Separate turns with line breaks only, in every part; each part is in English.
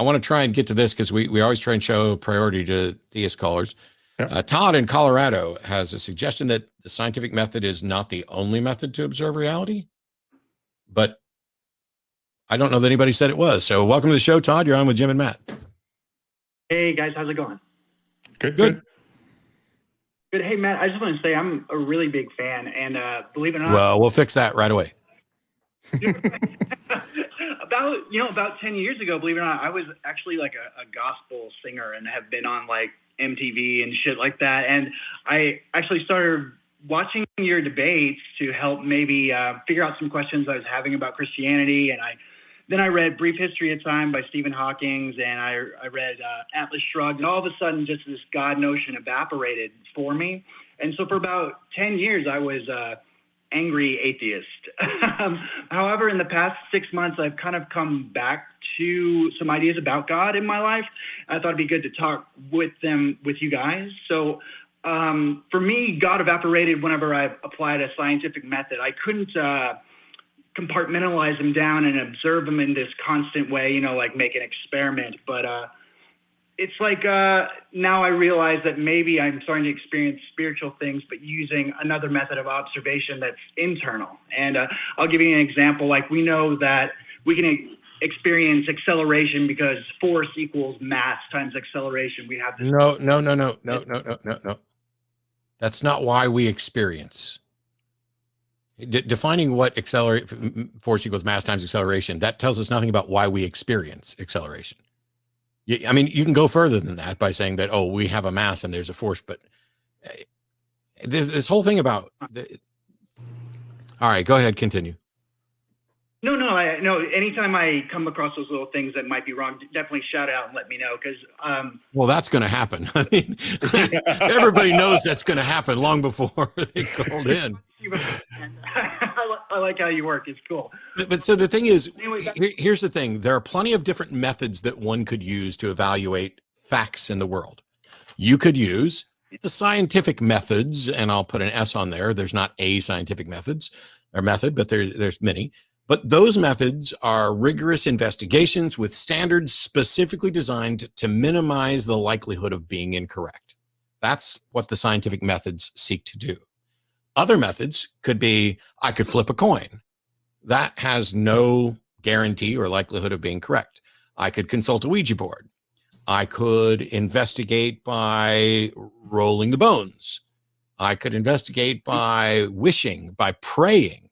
I want to try and get to this because we always try and show priority to theist callers.
Yeah.
Todd in Colorado has a suggestion that the scientific method is not the only method to observe reality, but I don't know that anybody said it was. So welcome to the show, Todd. You're on with Jim and Matt.
Hey guys, how's it going?
Good.
Hey Matt, I just want to say I'm a really big fan, and believe it or not,
Well, we'll fix that right away.
about 10 years ago, believe it or not, I was actually like a gospel singer and have been on like MTV and shit like that. And I actually started watching your debates to help maybe figure out some questions I was having about Christianity. And then I read Brief History of Time by Stephen Hawking, and I read Atlas Shrugged, and all of a sudden just this God notion evaporated for me. And so for about 10 years, I was angry atheist. However, in the past 6 months, I've kind of come back to some ideas about God in my life. I thought it'd be good to talk with you guys. So for me, God evaporated whenever I applied a scientific method. I couldn't compartmentalize them down and observe them in this constant way, like make an experiment. But it's like now I realize that maybe I'm starting to experience spiritual things, but using another method of observation that's internal. And I'll give you an example. Like we know that we can experience acceleration because force equals mass times acceleration. We have this.
No. That's not why we experience. Defining what force equals mass times acceleration, that tells us nothing about why we experience acceleration. I mean, you can go further than that by saying that, oh, we have a mass and there's a force, but this whole thing about all right, go ahead, continue.
No. Anytime I come across those little things that might be wrong, definitely shout out and let me know. Because
well, that's going to happen. I mean, everybody knows that's going to happen long before they called in.
I like how you work. It's cool.
But so the thing is, here's the thing. There are plenty of different methods that one could use to evaluate facts in the world. You could use the scientific methods, and I'll put an S on there. There's not a scientific method, but there's many. But those methods are rigorous investigations with standards specifically designed to minimize the likelihood of being incorrect. That's what the scientific methods seek to do. Other methods could be, I could flip a coin. That has no guarantee or likelihood of being correct. I could consult a Ouija board. I could investigate by rolling the bones. I could investigate by wishing, by praying.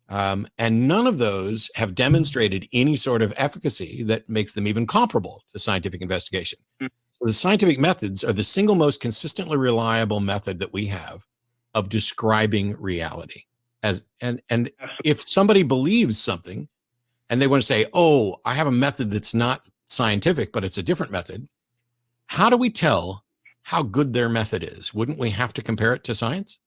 And none of those have demonstrated any sort of efficacy that makes them even comparable to scientific investigation. So the scientific methods are the single most consistently reliable method that we have of describing reality. And if somebody believes something and they want to say, oh, I have a method that's not scientific, but it's a different method, how do we tell how good their method is? Wouldn't we have to compare it to science?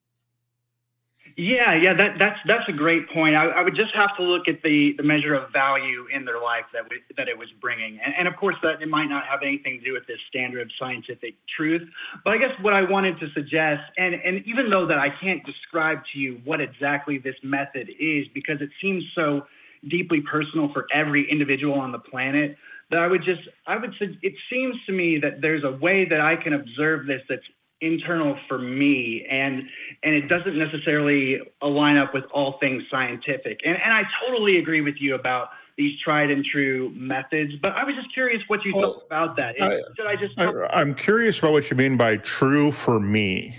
Yeah, that's a great point. I would just have to look at the measure of value in their life that it was bringing, and of course that it might not have anything to do with this standard of scientific truth. But I guess what I wanted to suggest, and even though that I can't describe to you what exactly this method is because it seems so deeply personal for every individual on the planet, that I would say it seems to me that there's a way that I can observe this that's internal for me, and it doesn't necessarily align up with all things scientific. And I totally agree with you about these tried and true methods, but I was just curious what you thought about that.
I'm curious about what you mean by true for me.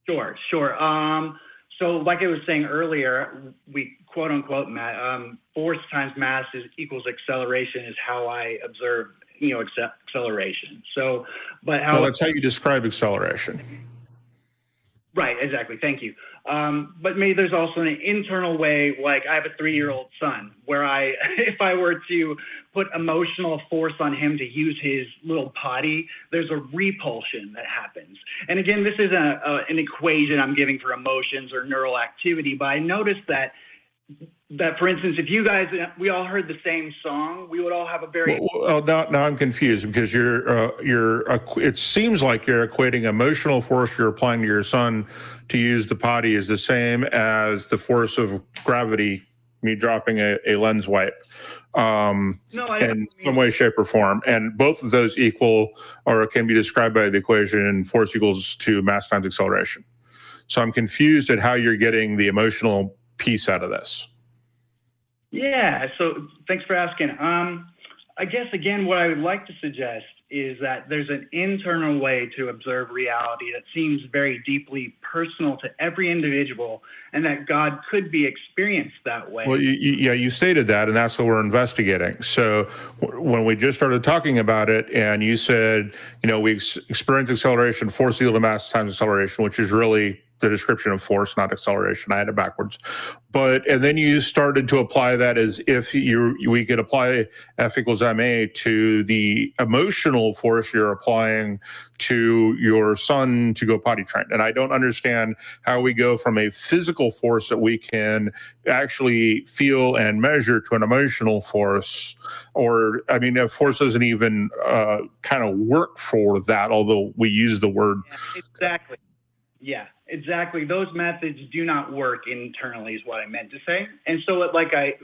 Sure. So like I was saying earlier, we quote unquote, Matt, force times mass equals acceleration is how I observe acceleration. So, but
that's how you describe acceleration.
Right, exactly. Thank you. But maybe there's also an internal way, like I have a 3-year-old son, where if I were to put emotional force on him to use his little potty, there's a repulsion that happens. And again, this isn't an equation I'm giving for emotions or neural activity, but I noticed that for instance, if you guys, we all heard the same song, we would all have a very...
Well, now I'm confused because it seems like you're equating emotional force you're applying to your son to use the potty is the same as the force of gravity, me dropping a lens wipe.
No, I
in some way, shape, or form. And both of those equal or can be described by the equation force equals to mass times acceleration. So I'm confused at how you're getting the emotional piece out of this.
Yeah, so thanks for asking. I guess, again, what I would like to suggest is that there's an internal way to observe reality that seems very deeply personal to every individual, and that God could be experienced that way.
Well, you stated that, and that's what we're investigating. So when we just started talking about it, and you said, we experience acceleration, force equal to mass times acceleration, which is really the description of force, not acceleration. I had it backwards. And then you started to apply that as if we could apply F equals ma to the emotional force you're applying to your son to go potty train. And I don't understand how we go from a physical force that we can actually feel and measure to an emotional force. A force doesn't even kind of work for that, although we use the word.
Exactly. Yeah, exactly. Those methods do not work internally, is what I meant to say. And so,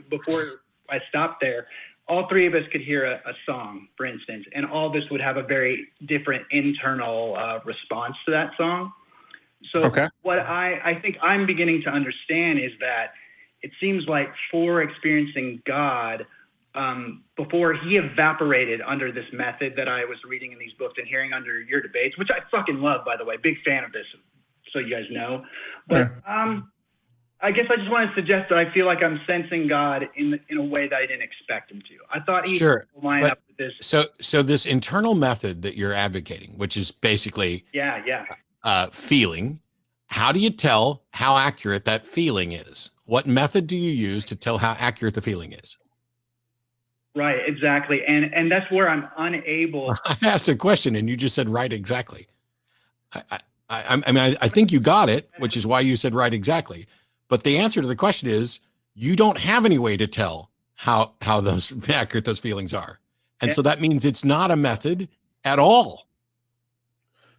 before I stopped there, all three of us could hear a song, for instance, and all of us would have a very different internal response to that song. So what I think I'm beginning to understand is that it seems like for experiencing God, before he evaporated under this method that I was reading in these books and hearing under your debates, which I fucking love, by the way, big fan of this, so you guys know. But I guess I just want to suggest that I feel like I'm sensing God in a way that I didn't expect him to. I thought he would line up with this.
So this internal method that you're advocating, which is basically feeling, how do you tell how accurate that feeling is? What method do you use to tell how accurate the feeling is?
Right, exactly. And that's where I'm unable.
I asked a question and you just said, right, exactly. I think you got it, which is why you said right, exactly. But the answer to the question is you don't have any way to tell how accurate those feelings are. And so that means it's not a method at all.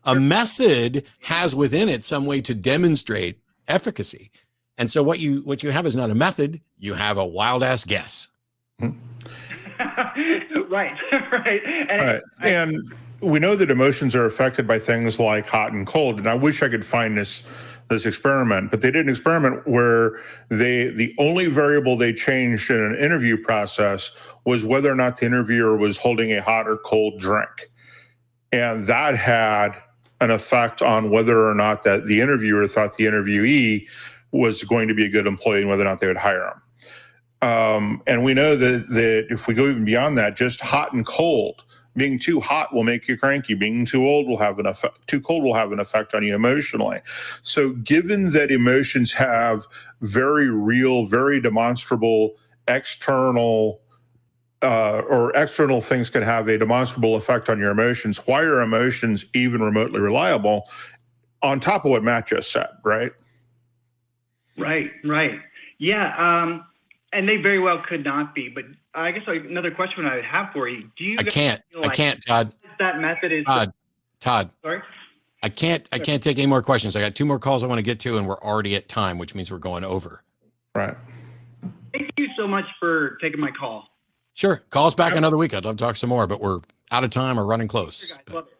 A method has within it some way to demonstrate efficacy. And so what you have is not a method, you have a wild ass guess.
Right.
And we know that emotions are affected by things like hot and cold. And I wish I could find this experiment, but they did an experiment where the only variable they changed in an interview process was whether or not the interviewer was holding a hot or cold drink. And that had an effect on whether or not that the interviewer thought the interviewee was going to be a good employee and whether or not they would hire him. And we know that if we go even beyond that, just hot and cold, being too hot will make you cranky. Being too old will have an effect. Too cold will have an effect on you emotionally. So given that emotions have very real, very demonstrable external things can have a demonstrable effect on your emotions, why are emotions even remotely reliable on top of what Matt just said, right?
Right. Yeah. And they very well could not be, but I guess another question I would have for you. Do you?
I can't, Todd.
That method is
Todd.
Sorry.
I can't take any more questions. I got 2 more calls I want to get to, and we're already at time, which means we're going over.
Right.
Thank you so much for taking my call.
Sure. Call us back another week. I'd love to talk some more, but we're out of time or running close.
Sure, guys. Love it.